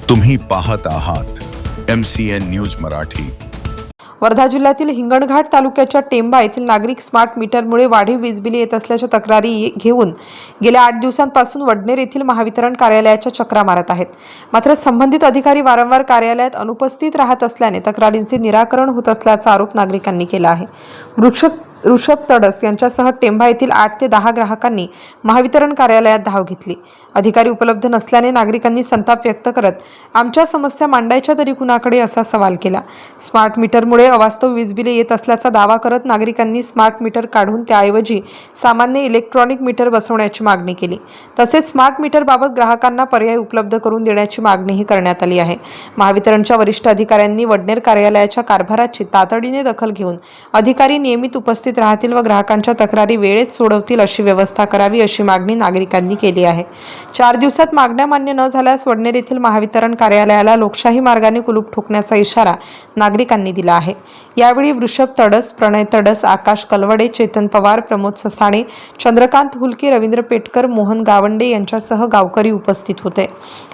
तुम्ही पाहत आहात MCN न्यूज मराठी। वर्धा जिल्ह्यातील हिंगणघाट तालुक्याच्या टेंबा येथील नागरिक स्मार्ट मीटरमुळे वाढीव वीज बिले येत असल्याच्या तक्रारी घेऊन गेल्या 8 दिवसांपासून वडनेर येथील महावितरण कार्यालयाच्या चक्रा मारत आहेत। मात्र संबंधित अधिकारी वारंवार कार्यालयात अनुपस्थित राहत असल्याने तक्रारींचे निराकरण होत असल्याचा आरोप नागरिकांनी केला आहे। ऋषभ तडस यांच्यासह टेंबा येथील 8 ते 10 ग्राहकांनी महावितरण कार्यालयात धाव घेतली। अधिकारी उपलब्ध नसल्याने नागरिकांनी संताप व्यक्त करत आमच्या समस्या मांडायच्या तरी कुणाकडे असा सवाल केला। स्मार्ट मीटरमुळे अवास्तव वीज बिले येत असल्याचा दावा करत नागरिकांनी स्मार्ट मीटर काढून त्याऐवजी सामान्य इलेक्ट्रॉनिक मीटर बसवण्याची मागणी केली। तसेच स्मार्ट मीटरबाबत ग्राहकांना पर्याय उपलब्ध करून देण्याची मागणीही करण्यात आली आहे। महावितरणच्या वरिष्ठ अधिकाऱ्यांनी वडनेर कार्यालयाच्या कारभाराची तातडीने दखल घेऊन अधिकारी नियमित उपस्थित राहतील व ग्राहकांच्या तक्रारी वेळेत सोडवतील अशी व्यवस्था करावी अशी मागणी नागरिकांनी केली आहे। 4 दिवसात मागण्या मान्य न झाल्यास वडनेर येथील महावितरण कार्यालयाला लोकशाही मार्गाने कुलूप ठोकण्याचा इशारा नागरिकांनी दिला आहे। यावेळी ऋषभ तडस, प्रणय तडस, आकाश कलवडे, चेतन पवार, प्रमोद ससाणे, चंद्रकांत हुलके, रवींद्र पेटकर, मोहन गावंडे यांच्यासह गावकरी उपस्थित होते।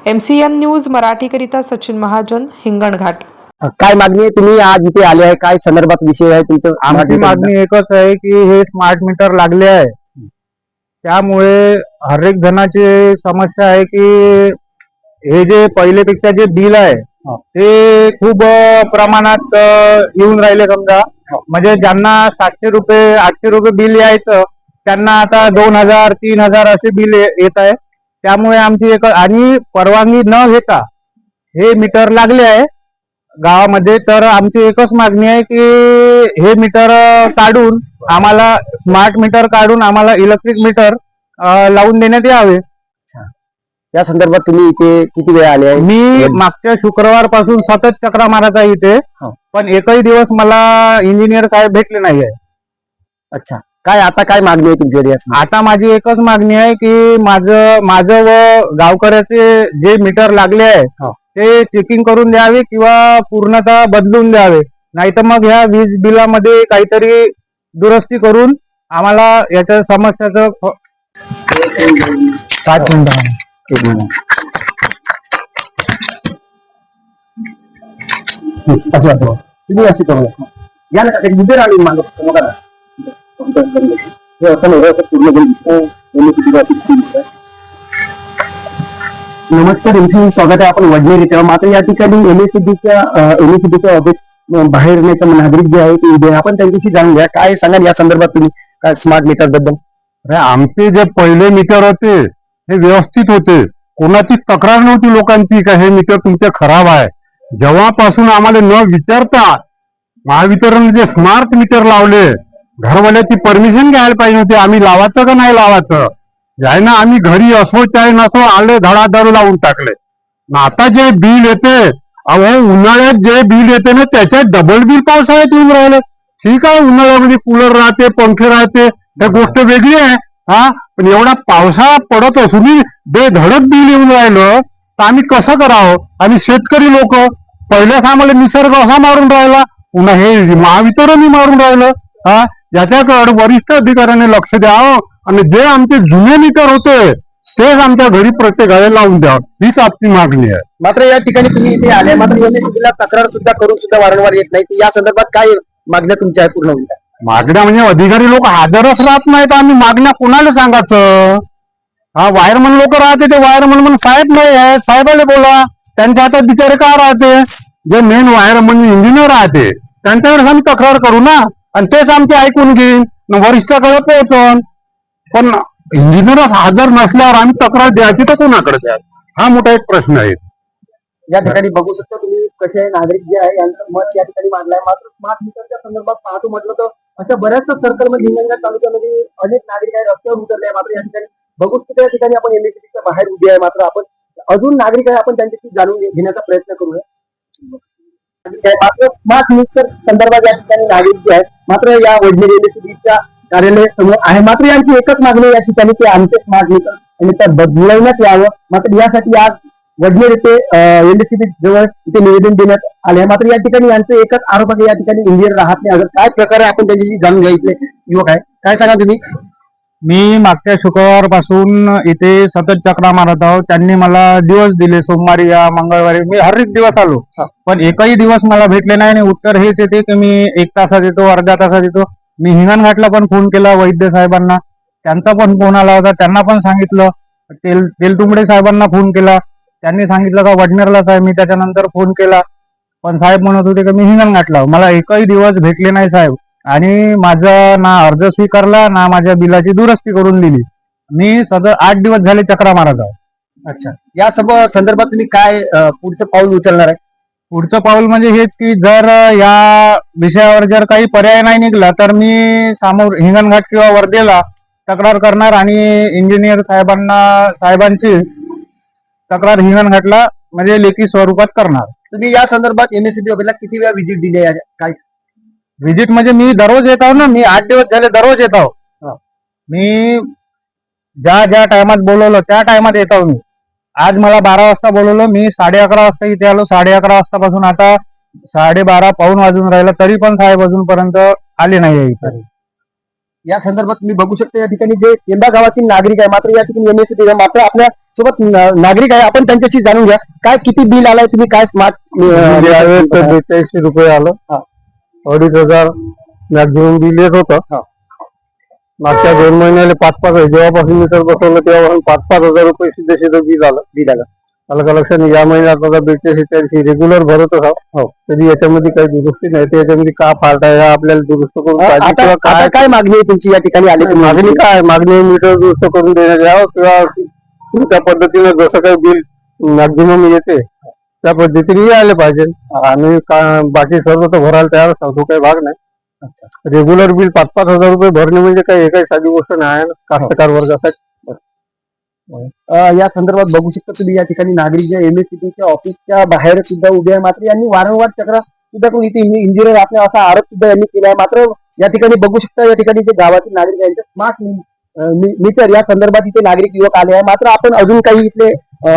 MCN न्यूज मराठीकरिता सचिन महाजन, हिंगणघाट। काय मागणी आहे? तुम्ही आज इथे आले आहे, काय संदर्भात विषय आहे तुमचं? आमची मागणी एकच आहे की हे स्मार्ट मीटर लागले आहे, त्यामुळे हर एक जणाची समस्या आहे की हे जे पहिलेपेक्षा जे बिल आहे ते खूप प्रमाणात येऊन राहिले। समजा म्हणजे ज्यांना 700 रुपये 800 रुपये बिल यायचं त्यांना आता 2000 3000 असे बिल येत आहे। त्यामुळे आमची एक आणि परवानगी न घेता हे मीटर लागले आहे गावामध्ये। तर आमची एकच मागणी आहे की हे मीटर काढून आम्हाला स्मार्ट मीटर काढून आम्हाला इलेक्ट्रिक मीटर लावून देण्यात यावे। या संदर्भात तुम्ही इथे किती वेळ आले आहे? मी मागच्या शुक्रवार पासून सतत चक्रा मारत आहे इथे, पण एकही दिवस मला इंजिनियर साहेब भेटले नाही आहे। अच्छा, काय आता काय मागणी आहे तुमच्याकडे? आता माझी एकच मागणी आहे की माझं व गावकऱ्याचे जे मीटर लागले आहे ते चेकिंग करून द्यावे किंवा पूर्णतः बदलून द्यावे, नाही तर मग ह्या वीज बिलामध्ये काहीतरी दुरुस्ती करून आम्हाला याच्या समस्याचं 5 मिनिटं तुम्ही अशी करू या ना उभे राहून मागत नमस्कार, स्वागत आहे आपण वडनेर इथे। मात्र या ठिकाणी एमएससीबीच्या ऑफिस बाहेर नागरिक जे आहे ते उभे, आपण त्यांच्याशी जाणून घ्या। काय सांगाल या संदर्भात तुम्ही काय स्मार्ट मीटर बद्दल? आमचे जे पहिले मीटर होते हे व्यवस्थित होते, कोणाची तक्रार नव्हती लोकांची का हे मीटर तुमचे खराब आहे। जेव्हापासून आम्हाला न विचारता महावितरण जे स्मार्ट मीटर लावले, घरवाल्याची परमिशन घ्यायला पाहिजे होती आम्ही लावायचं का नाही लावायचं, जाय ना आम्ही घरी असो चाहे नसो आले धडाधड लावून टाकले। आता जे बिल येते, अहो उन्हाळ्यात जे बिल येते ना त्याच्यात डबल बिल पावसाळ्यात येऊन राहिले। ठीक आहे, उन्हाळ्यामध्ये कूलर राहते, पंखे राहते, त्या गोष्ट वेगळी आहे पण एवढा पावसाळा पडत असून बेधडक बिल येऊन राहिलं तर आम्ही कसं करावं? आम्ही शेतकरी लोक, पहिल्याच आम्हाला निसर्ग असा मारून राहिला, पुन्हा हे महावितरणही मारून राहिलं। याच्याकडे वरिष्ठ अधिकाऱ्याने लक्ष द्यावं आणि जे आमचे जुने मीटर होते तेच आमच्या घरी प्रत्येकाला लावून द्यावं, हीच आपली मागणी आहे। मात्र या ठिकाणी तुम्ही इथे आले, मात्र एमएससीबीला तक्रार सुद्धा करून सुद्धा वारंवार येत नाही, या संदर्भात काय मागण्या तुमच्या आहे? पूर्ण मागण्या म्हणजे अधिकारी लोक हजरच राहत नाहीत, आम्ही मागण्या कोणाला सांगायचं? वायरमन लोक राहते, ते वायरमन म्हणून साहेब नाही आहे, साहेबाला बोला, त्यांच्या हातात बिचारे का राहते? जे मेन वायरमन इंजिनियर राहते त्यांच्यावर आम्ही तक्रार करू ना, आणि तेच आमचे ऐकून घेईन, वरिष्ठाकडे पोहोचून। पण इंजिनियरच हजर नसल्यावर आम्ही तक्रार द्यायची तर कोणाकडे द्या, हा मोठा एक प्रश्न आहे। या ठिकाणी बघू शकता तुम्ही कसे नागरिक जे आहे यांचं मत या ठिकाणी मांडलंय। मात्र स्मार्ट मीटरच्या संदर्भात पाहतो म्हटलं तर अशा बऱ्याचशा सर्कलमध्ये हिंगणघाट तालुक्यामध्ये अनेक नागरिक आहे रस्त्यावर उतरले आहे। मात्र या ठिकाणी बघू शकता या ठिकाणी आपण एमएससीबीच्या बाहेर उभे आहे, मात्र आपण अजून नागरिक आहे आपण त्यांच्याशी जाणून घेण्याचा प्रयत्न करूया। मात्र स्मार्ट मीटर संदर्भात या ठिकाणी नागरिक जे आहेत मात्र या वडनेर एमएससीबीच्या कार्यालय समोर आहे। मात्र यांची एकच मागणी या ठिकाणी की आमचे स्मार्ट मीटर बदलवण्यात यावं। मात्र यासाठी आज वडनेर येथे एमएससीबी जवळ इथे निवेदन देण्यात आले। मात्र या ठिकाणी यांचे एकच आरोप आहे या ठिकाणी इंजिनियर राहत नाही। काय प्रकारे आपण त्याच्याशी जाणून घ्यायचे युवक आहे, काय सांगा तुम्ही? मी मागच्या शुक्रवारपासून इथे सतत चक्रा मारत आहोत. त्यांनी मला दिवस दिले, सोमवारी या, मंगळवारी. मी हर एक दिवस आलो, पण एकही दिवस मला भेटले नाही. आणि उत्तर हेच येते की मी 1 तासात येतो, अर्ध्या तासात येतो. मी हिंगणघाटला पण फोन केला वैद्य साहेबांना, त्यांचा पण फोन आला होता. त्यांना पण सांगितलं. तेलतुंबडे साहेबांना फोन केला, त्यांनी सांगितलं का वडनेरलाच आहे. मी त्याच्यानंतर फोन केला, पण साहेब म्हणत होते की मी हिंगणघाटला. मला एकही दिवस भेटले नाही साहेब. आणि माझा ना अर्ज स्वीकारला, ना माझ्या बिलाची दुरुस्ती करून दिली. मी सतत 8 दिवस झाले चक्रा मारत आहोत. अच्छा, या संदर्भात तुम्ही काय पुढचं पाऊल उचलणार आहे? पुढचं पाऊल म्हणजे हेच की जर या विषयावर जर काही पर्याय नाही निघला तर मी हिंगणघाट किंवा वर्धेला तक्रार करणार आणि इंजिनियर साहेबांची तक्रार हिंगणघाटला म्हणजे लेखी स्वरूपात करणार. तुम्ही या संदर्भात एमएससीबी ऑफिसला किती वेळा व्हिजिट दिली आहे? काय व्हिजिट म्हणजे मी दररोज येत आहो ना. मी 8 दिवस झाले दररोज येत आहो. मी ज्या टायमात बोलवलं त्या टायमात येत आहो. मी आज मला 12 वाजता बोलवलं, मी 11:30 वाजता इथे आलो. 11:30 वाजतापासून आता 12:30 पाऊण वाजून राहिला, तरी पण साहेब अजूनपर्यंत आले नाही इथे. या संदर्भात तुम्ही बघू शकता या ठिकाणी जे केंदा गावातील नागरिक आहे, मात्र या ठिकाणी एमएससीबी मात्र आपल्या सोबत नागरिक आहे. आपण त्यांच्याशी जाणून घ्या काय किती बिल आलाय, तुम्ही काय स्मार्ट 42 रुपये आलं. 2,500 मॅक्झिमम बिल येत होतं. मागच्या 2 महिन्याला 5-5 जेव्हापासून मीटर बसवलं तेव्हापासून 5-5 हजार रुपये सिधे बिल आलं. आलं का लक्षात? या महिन्यात आता 42-43 रेग्युलर भरत असावं. तरी याच्यामध्ये काही दुरुस्ती नाही. तर याच्यामध्ये का फॉल्ट आहे आपल्याला दुरुस्त करून पाहिजे किंवा काय मागणी आहे तुमची या ठिकाणी आली? मागणी काय? मागणी मीटर दुरुस्त करून देण्यात यावं किंवा तुमच्या पद्धतीने जसं काही बिल मॅक्झिमम येते त्या पद्धतीने यायला पाहिजे. आणि बाकी सर्व तर भरायला तयार असतो, काही भाग नाही. रेग्युलर बिल 5-5 हजार रुपये भरणे म्हणजे काही साधी गोष्ट नाही कास्तकार वर्गासाठी. या संदर्भात बघू शकता तुम्ही या ठिकाणी नागरिक जे एमएससीबीच्या ऑफिसच्या बाहेर सुद्धा उभे आहे. मात्र यांनी वारंवार चक्रा सुद्धा करून इथे इंजिनियर असणे असा आरोप सुद्धा यांनी केला आहे. मात्र या ठिकाणी बघू शकता या ठिकाणी जे गावातील नागरिक यांचे स्मार्ट मीटर या संदर्भात इथे नागरिक युवक आले आहे. मात्र आपण अजून काही इथले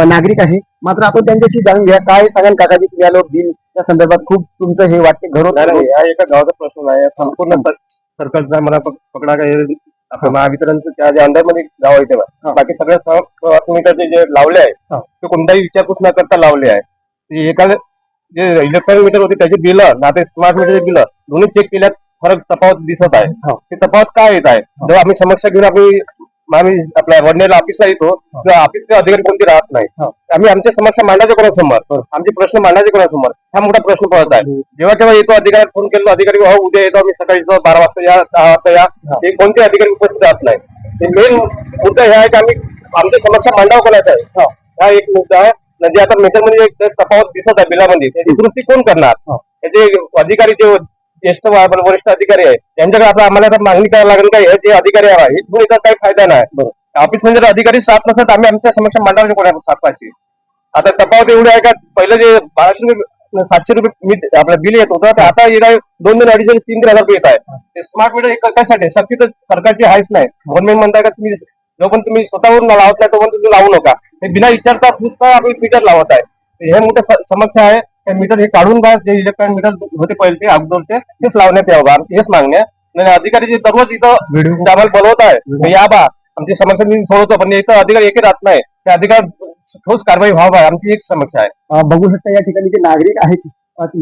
नागरिक आहे, मात्र आपण त्यांच्याशी जाणून घ्या. काय सांगाल काकाजी, तुम्ही आलो बिल या संदर्भात खूप तुमचं हे वाटते घरोघर हा एका गावाचा प्रश्न आहे. संपूर्ण सर्कलचा मला पकडा काय आपलं महावितरणचं त्या जे अंडरमध्ये गाव आहे तेव्हा बाकी सगळ्या मीटरचे जे लावले आहे ते कोणताही विचारपूस न करता लावले आहे. एकाला जे इलेक्ट्रॉनिक मीटर होते त्याचे बिल ना ते स्मार्ट मीटरचे बिल दोन्ही चेक केल्यात फरक तफावत दिसत आहे. ते तफावत काय येत आहे? जेव्हा आम्ही समस्या घेऊन आम्ही आपल्या वडनेरला ऑफिसला येतो तेव्हा ऑफिसचे अधिकारी कोणते राहत नाही. आम्ही आमच्या समस्या मांडायच्या कोणासमोर, आमचे प्रश्न मांडायचे कोणासमोर, हा मोठा प्रश्न पडत आहे. जेव्हा केव्हा येतो अधिकारी फोन केलो, अधिकारी उद्या येतो, आम्ही सकाळी 12 वाजता या, 6 वाजता या, ते कोणते अधिकारी उपस्थित राहत नाही. ते मेन मुद्दा हे आहे की आम्ही आमच्या समस्या मांडावं कोणाचा आहे, हा एक मुद्दा आहे. म्हणजे आता मीटरमध्ये एक तफावत दिसत आहे बिलामध्ये, त्याची दुरुस्ती कोण करणार? त्याचे अधिकारी जे ज्येष्ठ वरिष्ठ अधिकारी आहे त्यांच्याकडे आता आम्हाला मागणी करायला लागेल का हे जे अधिकारी आहे हे याचा काही फायदा नाही. ऑफिस मध्ये अधिकारी साथ नसतात, आम्ही आमच्या समस्या मांडायला कोणा साथाची. आता तफावत एवढी आहे का पहिलं जे 1200-700 रुपये आपलं बिल येत होतं, तर आता येणार 2,000-2,500-3,000 रुपये येत आहे. ते स्मार्ट मीटर एक कशासाठी? सक्ती तर सरकारची आहेच नाही. गव्हर्नमेंट म्हणताय का तुम्ही जोपर्यंत तुम्ही स्वतःवरून लावत नाही तोपर्यंत तुम्ही लावू नका. हे बिना विचारता पुस्तक आम्ही मीटर लावत आहे. हे मोठं समस्या आहे. ते मीटर हे काढून बा, जे इलेक्ट्रॉनिक मीटर होते पहिले अगोदरचे तेच लावण्यात यावं, आमची हेच मागणी आहे. अधिकारी जे दररोज इथं आम्हाला बोलवत आहे या बा आमची समस्या मी सोडवतो, पण इथं अधिकारी एकही राहत नाही. त्या अधिकारी ठोस कारवाई व्हावं आमची एक समस्या आहे. बघू शकता या ठिकाणी जे नागरिक आहेत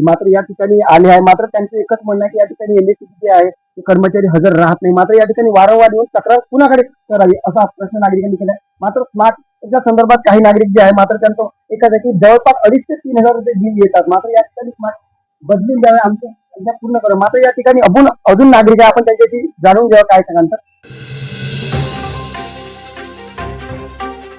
मात्र या ठिकाणी आले आहे. मात्र त्यांचं एकच म्हणणं आहे की या ठिकाणी एमएससीबी जे आहे ते कर्मचारी हजर राहत नाही. मात्र या ठिकाणी वारंवार येऊन तक्रार कुणाकडे करावी असा प्रश्न नागरिकांनी केलाय. मात्र स्मार्टच्या संदर्भात काही नागरिक जे आहे मात्र त्यांचं एकच आहे की जवळपास 2,500 ते 3,000 रुपये बिल येतात. मात्र या ठिकाणी स्मार्ट बदलून द्यावे, आमचं पूर्ण करा. मात्र या ठिकाणी अजून नागरिक आहे, आपण त्यांच्याशी जाणून घ्यावं काय सांगाल तर.